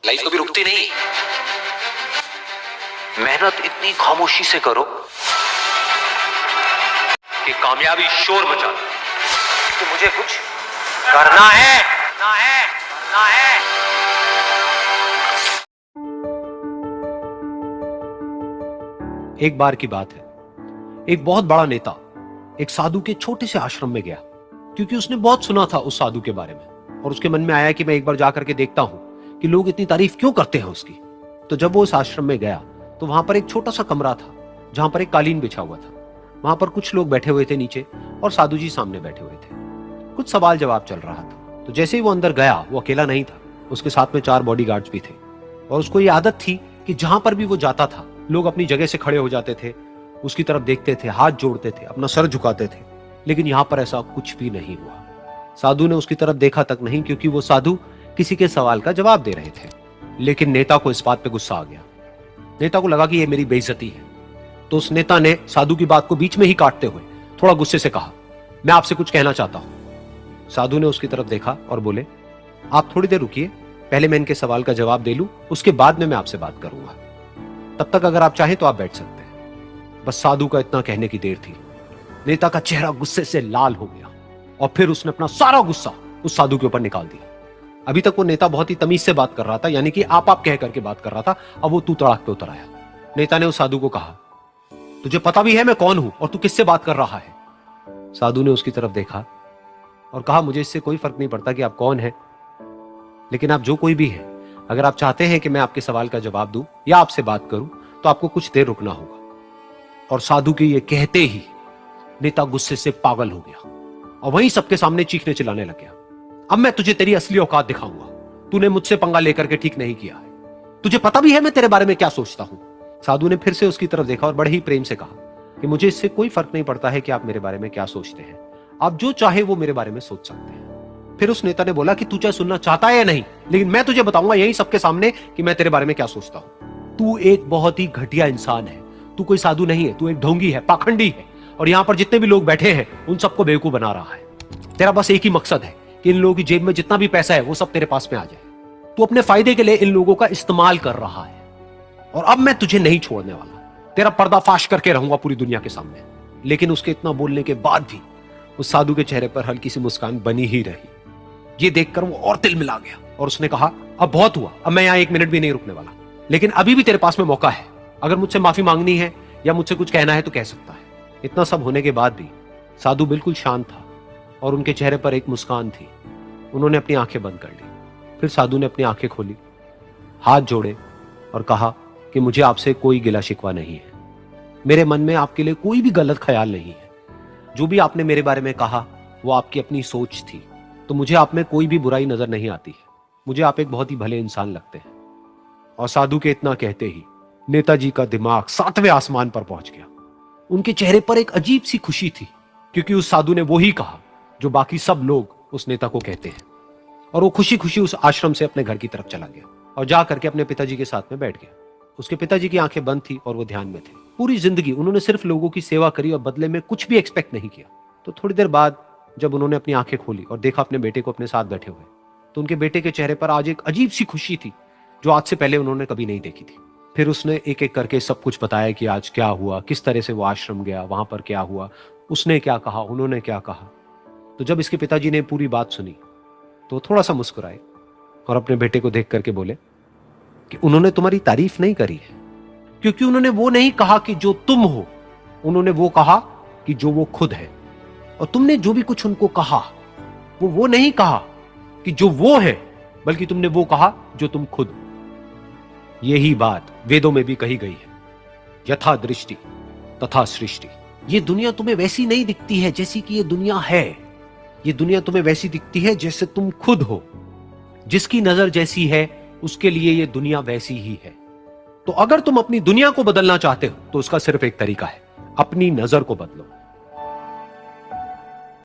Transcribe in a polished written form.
Life कभी रुकती नहीं। मेहनत इतनी खामोशी से करो कि कामयाबी शोर मचा दे कि मुझे कुछ करना है, करना है, करना है। एक बार की बात है, एक बहुत बड़ा नेता एक साधु के छोटे से आश्रम में गया, क्योंकि उसने बहुत सुना था उस साधु के बारे में और उसके मन में आया कि मैं एक बार जाकर के देखता हूं कि लोग इतनी तारीफ क्यों करते हैं उसकी। तो जब वो उस आश्रम में गया तो वहां पर एक छोटा सा कमरा था जहां पर एक कालीन बिछा हुआ था। वहां पर कुछ लोग बैठे हुए थे नीचे और साधु जी सामने बैठे हुए थे। कुछ सवाल जवाब चल रहा था। तो जैसे ही वो अंदर गया, वो अकेला नहीं था, उसके साथ में 4 बॉडीगार्ड्स भी थे और उसको ये आदत थी कि जहां पर भी वो जाता था लोग अपनी जगह से खड़े हो जाते थे, उसकी तरफ देखते थे, हाथ जोड़ते थे, अपना सर झुकाते थे। लेकिन यहां पर ऐसा कुछ भी नहीं हुआ। साधु ने उसकी तरफ देखा तक नहीं, क्योंकि वो साधु किसी के सवाल का जवाब दे रहे थे। लेकिन नेता को इस बात पे गुस्सा आ गया। नेता को लगा कि ये मेरी बेइज्जती है। तो उस नेता ने साधु की बात को बीच में ही काटते हुए थोड़ा गुस्से से कहा, मैं आपसे कुछ कहना चाहता हूं। साधु ने उसकी तरफ देखा और बोले, आप थोड़ी देर रुकिए, पहले मैं इनके सवाल का जवाब दे लूं, उसके बाद में मैं आपसे बात करूंगा। तब तक अगर आप चाहें तो आप बैठ सकते हैं। बस साधु का इतना कहने की देर थी। नेता का चेहरा गुस्से से लाल हो गया और फिर उसने अपना सारा गुस्सा उस साधु के ऊपर निकाल दिया। अभी तक वो नेता बहुत ही तमीज से बात कर रहा था, यानी कि आप कह करके बात कर रहा था। अब वो तू तड़ाक पे उतर आया। नेता ने उस साधु को कहा, तुझे पता भी है मैं कौन हूं और तू किससे बात कर रहा है? साधु ने उसकी तरफ देखा और कहा, मुझे इससे कोई फर्क नहीं पड़ता कि आप कौन हैं, लेकिन आप जो कोई भी हैं, अगर आप चाहते हैं कि मैं आपके सवाल का जवाब दूं या आपसे बात करूं तो आपको कुछ देर रुकना होगा। और साधु के ये कहते ही नेता गुस्से से पागल हो गया और वहीं सबके सामने चीखने चिल्लाने लग गया, अब मैं तुझे तेरी असली औकात दिखाऊंगा। तूने मुझसे पंगा लेकर के ठीक नहीं किया है। तुझे पता भी है मैं तेरे बारे में क्या सोचता हूं। साधु ने फिर से उसकी तरफ देखा और बड़े ही प्रेम से कहा कि मुझे इससे कोई फर्क नहीं पड़ता है कि आप मेरे बारे में क्या सोचते हैं। आप जो चाहे वो मेरे बारे में सोच सकते हैं। फिर उस नेता ने बोला कि तू चाहे सुनना चाहता है या नहीं, लेकिन मैं तुझे बताऊंगा यही सबके सामने कि मैं तेरे बारे में क्या सोचता हूं। तू एक बहुत ही घटिया इंसान है। तू कोई साधु नहीं है, तू एक ढोंगी है, पाखंडी है और यहां पर जितने भी लोग बैठे हैं उन सबको बेवकूफ बना रहा है। तेरा बस एक ही मकसद है कि इन लोगों की जेब में जितना भी पैसा है वो सब तेरे पास में आ जाए। तू अपने फायदे के लिए इन लोगों का इस्तेमाल कर रहा है और अब मैं तुझे नहीं छोड़ने वाला। तेरा पर्दाफाश करके रहूंगा पूरी दुनिया के सामने। लेकिन उसके इतना बोलने के बाद भी उस साधु के चेहरे पर हल्की सी मुस्कान बनी ही रही। ये देखकर वो और तिल मिला गया और उसने कहा, अब बहुत हुआ, अब मैं यहां 1 मिनट भी नहीं रुकने वाला। लेकिन अभी भी तेरे पास में मौका है। अगर मुझसे माफी मांगनी है या मुझसे कुछ कहना है तो कह सकता है। इतना सब होने के बाद भी साधु बिल्कुल शांत था और उनके चेहरे पर एक मुस्कान थी। उन्होंने अपनी आंखें बंद कर ली। फिर साधु ने अपनी आंखें खोली, हाथ जोड़े और कहा कि मुझे आपसे कोई गिला शिकवा नहीं है। मेरे मन में आपके लिए कोई भी गलत ख्याल नहीं है। जो भी आपने मेरे बारे में कहा वो आपकी अपनी सोच थी। तो मुझे आप में कोई भी बुराई नजर नहीं आती है। मुझे आप एक बहुत ही भले इंसान लगते हैं। और साधु के इतना कहते ही नेताजी का दिमाग 7वें आसमान पर पहुंच गया। उनके चेहरे पर एक अजीब सी खुशी थी, क्योंकि उस साधु ने वो ही कहा जो बाकी सब लोग उस नेता को कहते हैं। और वो खुशी खुशी उस आश्रम से अपने घर की तरफ चला गया और जा करके अपने पिताजी के साथ में बैठ गया। उसके पिताजी की आंखें बंद थी और वो ध्यान में थे। पूरी जिंदगी उन्होंने सिर्फ लोगों की सेवा करी और बदले में कुछ भी एक्सपेक्ट नहीं किया। तो थोड़ी देर बाद जब उन्होंने अपनी आंखें खोली और देखा अपने बेटे को अपने साथ बैठे हुए, तो उनके बेटे के चेहरे पर आज एक अजीब सी खुशी थी जो आज से पहले उन्होंने कभी नहीं देखी थी। फिर उसने एक एक करके सब कुछ बताया कि आज क्या हुआ, किस तरह से वो आश्रम गया, वहां पर क्या हुआ, उसने क्या कहा, उन्होंने क्या कहा। तो जब इसके पिताजी ने पूरी बात सुनी तो थोड़ा सा मुस्कुराए और अपने बेटे को देख करके बोले कि उन्होंने तुम्हारी तारीफ नहीं करी है, क्योंकि उन्होंने वो नहीं कहा कि जो तुम हो, उन्होंने वो कहा कि जो वो खुद है। और तुमने जो भी कुछ उनको कहा वो नहीं कहा कि जो वो है, बल्कि तुमने वो कहा जो तुम खुद हो। यही बात वेदों में भी कही गई है, यथा दृष्टि तथा सृष्टि। ये दुनिया तुम्हें वैसी नहीं दिखती है जैसी कि ये दुनिया है। ये दुनिया तुम्हें वैसी दिखती है जैसे तुम खुद हो। जिसकी नजर जैसी है उसके लिए ये दुनिया वैसी ही है। तो अगर तुम अपनी दुनिया को बदलना चाहते हो तो उसका सिर्फ एक तरीका है, अपनी नजर को बदलो।